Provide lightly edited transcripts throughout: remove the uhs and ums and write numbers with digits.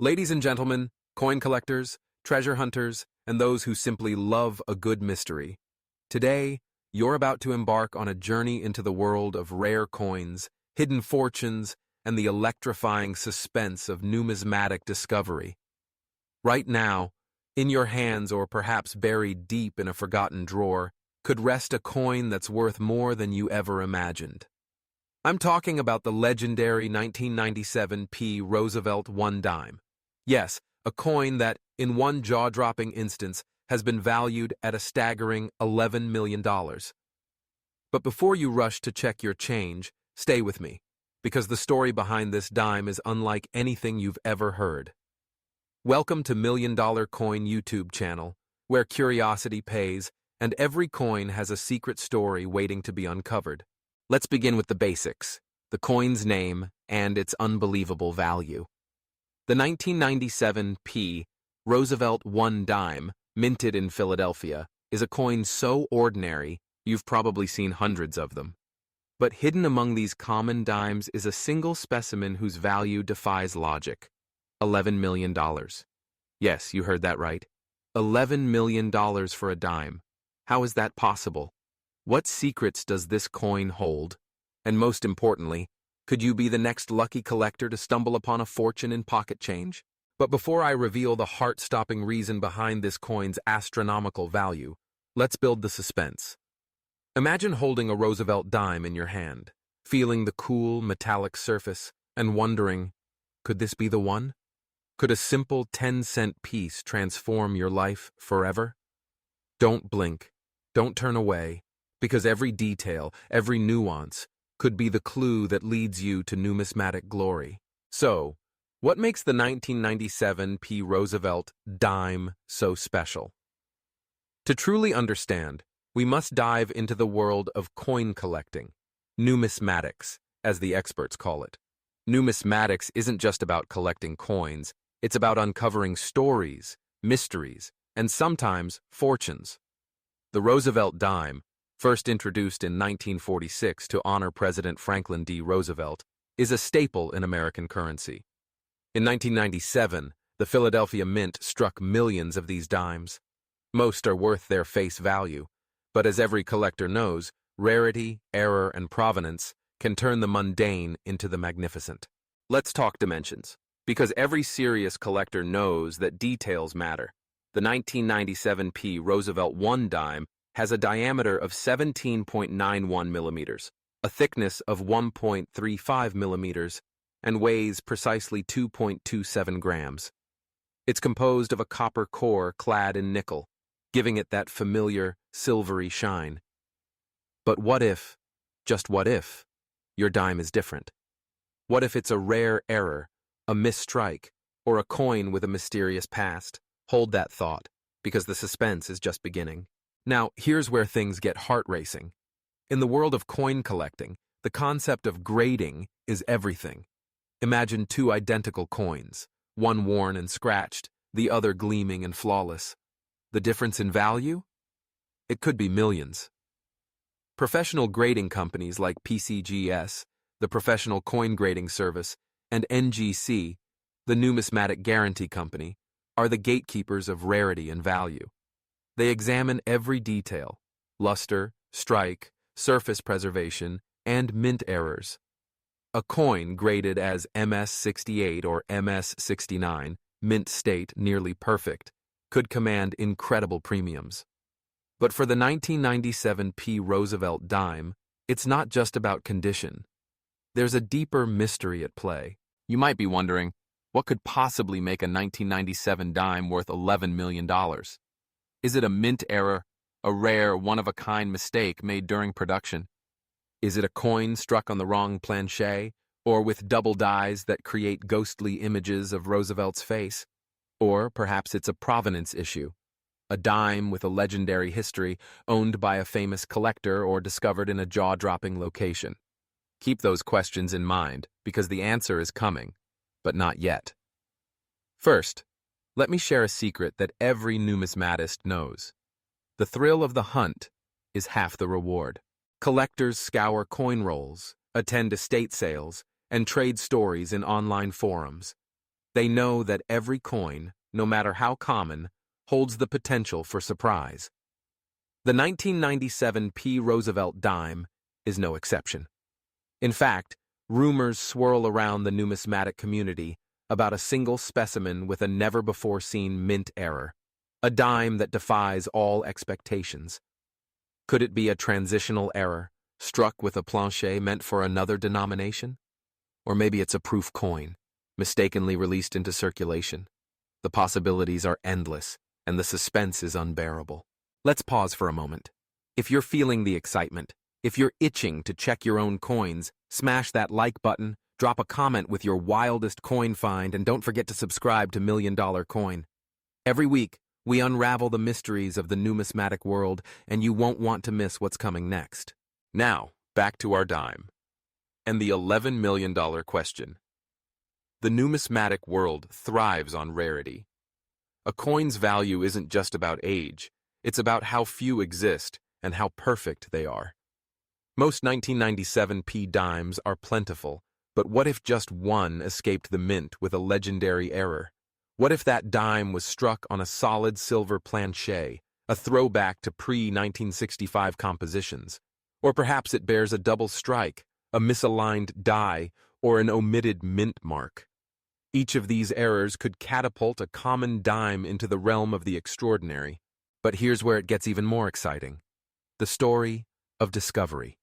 Ladies and gentlemen, coin collectors, treasure hunters, and those who simply love a good mystery, today you're about to embark on a journey into the world of rare coins, hidden fortunes, and the electrifying suspense of numismatic discovery. Right now, in your hands or perhaps buried deep in a forgotten drawer, could rest a coin that's worth more than you ever imagined. I'm talking about the legendary 1997 Roosevelt One Dime. Yes, a coin that, in one jaw-dropping instance, has been valued at a staggering $11 million. But before you rush to check your change, stay with me, because the story behind this dime is unlike anything you've ever heard. Welcome to Million Dollar Coin YouTube channel, where curiosity pays, and every coin has a secret story waiting to be uncovered. Let's begin with the basics, the coin's name and its unbelievable value. The 1997 Roosevelt One Dime, minted in Philadelphia, is a coin so ordinary you've probably seen hundreds of them. But hidden among these common dimes is a single specimen whose value defies logic. $11 million. Yes, you heard that right. $11 million for a dime. How is that possible? What secrets does this coin hold? And most importantly, could you be the next lucky collector to stumble upon a fortune in pocket change? But before I reveal the heart-stopping reason behind this coin's astronomical value, let's build the suspense. Imagine holding a Roosevelt dime in your hand, feeling the cool, metallic surface, and wondering, could this be the one? Could a simple 10-cent piece transform your life forever? Don't blink. Don't turn away. Because every detail, every nuance, could be the clue that leads you to numismatic glory. So, what makes the 1997 Roosevelt dime so special? To truly understand, we must dive into the world of coin collecting, numismatics, as the experts call it. Numismatics isn't just about collecting coins, it's about uncovering stories, mysteries, and sometimes fortunes. The Roosevelt dime, first introduced in 1946 to honor President Franklin D. Roosevelt, is a staple in American currency. In 1997, the Philadelphia Mint struck millions of these dimes. Most are worth their face value, but as every collector knows, rarity, error, and provenance can turn the mundane into the magnificent. Let's talk dimensions, because every serious collector knows that details matter. The 1997 Roosevelt One Dime has a diameter of 17.91 millimeters, a thickness of 1.35 millimeters, and weighs precisely 2.27 grams. It's composed of a copper core clad in nickel, giving it that familiar, silvery shine. But what if, just what if, your dime is different? What if it's a rare error, a misstrike, or a coin with a mysterious past? Hold that thought, because the suspense is just beginning. Now, here's where things get heart-racing. In the world of coin collecting, the concept of grading is everything. Imagine two identical coins, one worn and scratched, the other gleaming and flawless. The difference in value? It could be millions. Professional grading companies like PCGS, the Professional Coin Grading Service, and NGC, the Numismatic Guarantee Company, are the gatekeepers of rarity and value. They examine every detail, luster, strike, surface preservation, and mint errors. A coin graded as MS68 or MS69, mint state nearly perfect, could command incredible premiums. But for the 1997 Roosevelt dime, it's not just about condition. There's a deeper mystery at play. You might be wondering, what could possibly make a 1997 dime worth $11 million? Is it a mint error, a rare, one-of-a-kind mistake made during production? Is it a coin struck on the wrong planchet, or with double dies that create ghostly images of Roosevelt's face? Or perhaps it's a provenance issue, a dime with a legendary history owned by a famous collector or discovered in a jaw-dropping location. Keep those questions in mind, because the answer is coming, but not yet. First, let me share a secret that every numismatist knows. The thrill of the hunt is half the reward. Collectors scour coin rolls, attend estate sales, and trade stories in online forums. They know that every coin, no matter how common, holds the potential for surprise. The 1997 P. Roosevelt dime is no exception. In fact, rumors swirl around the numismatic community about a single specimen with a never-before-seen mint error, a dime that defies all expectations. Could it be a transitional error, struck with a planche meant for another denomination? Or maybe it's a proof coin, mistakenly released into circulation. The possibilities are endless, and the suspense is unbearable. Let's pause for a moment. If you're feeling the excitement, if you're itching to check your own coins, smash that like button, drop a comment with your wildest coin find, and don't forget to subscribe to $1 Million Coin. Every week, we unravel the mysteries of the numismatic world, and you won't want to miss what's coming next. Now, back to our dime. And the $11 million question. The numismatic world thrives on rarity. A coin's value isn't just about age, it's about how few exist and how perfect they are. Most 1997 P dimes are plentiful, but what if just one escaped the mint with a legendary error? What if that dime was struck on a solid silver planche, a throwback to pre-1965 compositions? Or perhaps it bears a double strike, a misaligned die, or an omitted mint mark. Each of these errors could catapult a common dime into the realm of the extraordinary. But here's where it gets even more exciting. The story of discovery.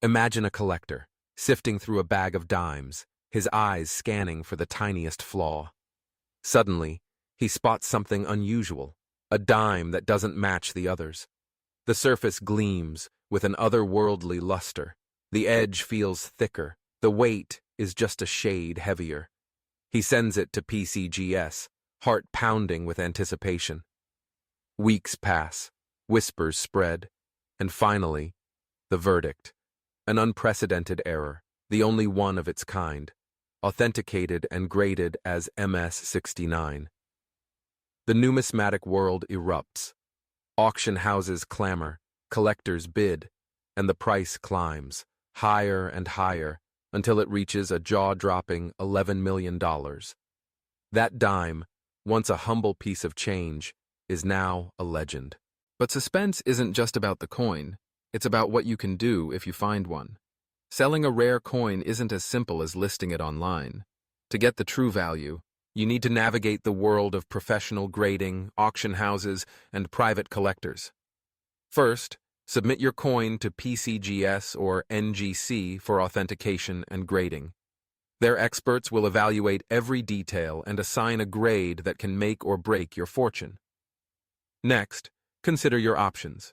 Imagine a collector, sifting through a bag of dimes, his eyes scanning for the tiniest flaw. Suddenly, he spots something unusual, a dime that doesn't match the others. The surface gleams with an otherworldly luster. The edge feels thicker. The weight is just a shade heavier. He sends it to PCGS, heart pounding with anticipation. Weeks pass, whispers spread, and finally, the verdict. An unprecedented error, the only one of its kind, authenticated and graded as MS-69. The numismatic world erupts. Auction houses clamor, collectors bid, and the price climbs, higher and higher, until it reaches a jaw-dropping $11 million. That dime, once a humble piece of change, is now a legend. But suspense isn't just about the coin, it's about what you can do if you find one. Selling a rare coin isn't as simple as listing it online. To get the true value, you need to navigate the world of professional grading, auction houses, and private collectors. First, submit your coin to PCGS or NGC for authentication and grading. Their experts will evaluate every detail and assign a grade that can make or break your fortune. Next, consider your options.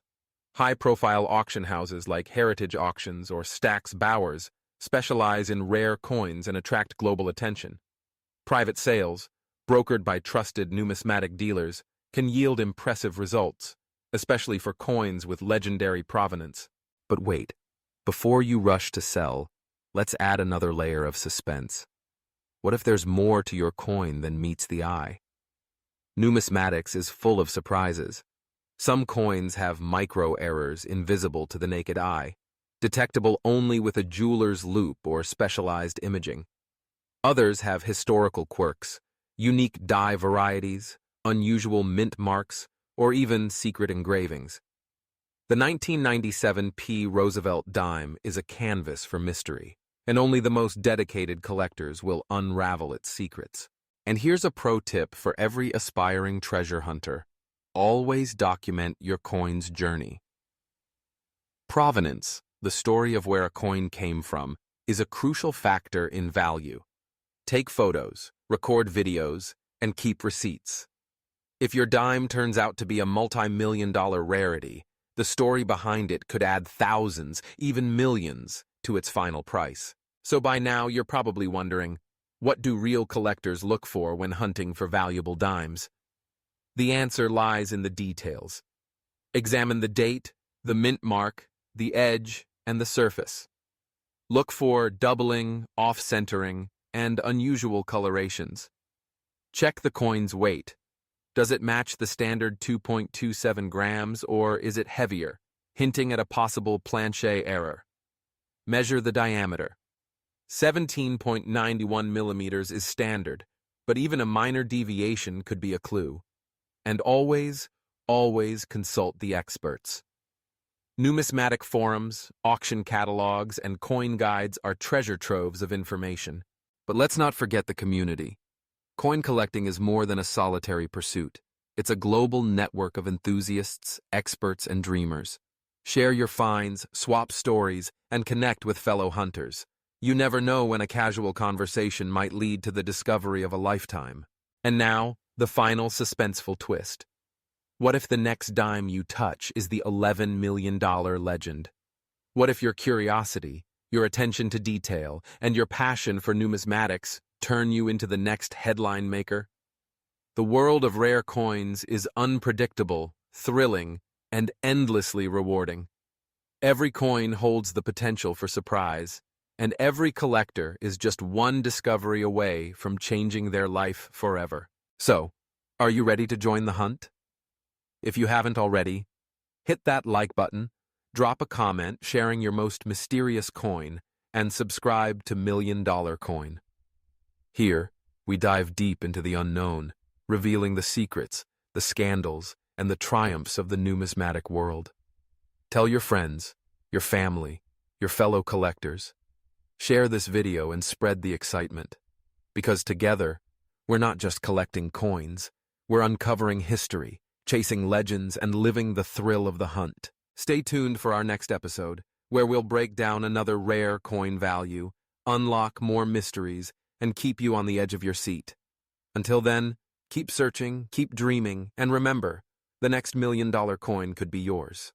High-profile auction houses like Heritage Auctions or Stack's Bowers specialize in rare coins and attract global attention. Private sales, brokered by trusted numismatic dealers, can yield impressive results, especially for coins with legendary provenance. But wait, before you rush to sell, let's add another layer of suspense. What if there's more to your coin than meets the eye? Numismatics is full of surprises. Some coins have micro-errors invisible to the naked eye, detectable only with a jeweler's loupe or specialized imaging. Others have historical quirks, unique die varieties, unusual mint marks, or even secret engravings. The 1997 P. Roosevelt dime is a canvas for mystery, and only the most dedicated collectors will unravel its secrets. And here's a pro tip for every aspiring treasure hunter. Always document your coin's journey. Provenance, the story of where a coin came from, is a crucial factor in value. Take photos, record videos, and keep receipts. If your dime turns out to be a multi-million-dollar rarity, the story behind it could add thousands, even millions, to its final price. So by now, you're probably wondering, what do real collectors look for when hunting for valuable dimes? The answer lies in the details. Examine the date, the mint mark, the edge, and the surface. Look for doubling, off-centering, and unusual colorations. Check the coin's weight. Does it match the standard 2.27 grams, or is it heavier, hinting at a possible planche error? Measure the diameter. 17.91 millimeters is standard, but even a minor deviation could be a clue. And always, always consult the experts. Numismatic forums, auction catalogs, and coin guides are treasure troves of information. But let's not forget the community. Coin collecting is more than a solitary pursuit. It's a global network of enthusiasts, experts, and dreamers. Share your finds, swap stories, and connect with fellow hunters. You never know when a casual conversation might lead to the discovery of a lifetime. And now, the final suspenseful twist. What if the next dime you touch is the $11 million legend? What if your curiosity, your attention to detail, and your passion for numismatics turn you into the next headline maker? The world of rare coins is unpredictable, thrilling, and endlessly rewarding. Every coin holds the potential for surprise, and every collector is just one discovery away from changing their life forever. So, are you ready to join the hunt? If you haven't already, hit that like button, drop a comment sharing your most mysterious coin, and subscribe to $1 Million Coin. Here, we dive deep into the unknown, revealing the secrets, the scandals, and the triumphs of the numismatic world. Tell your friends, your family, your fellow collectors. Share this video and spread the excitement. Because together, we're not just collecting coins, we're uncovering history, chasing legends, and living the thrill of the hunt. Stay tuned for our next episode, where we'll break down another rare coin value, unlock more mysteries, and keep you on the edge of your seat. Until then, keep searching, keep dreaming, and remember, the next $1 Million Coin could be yours.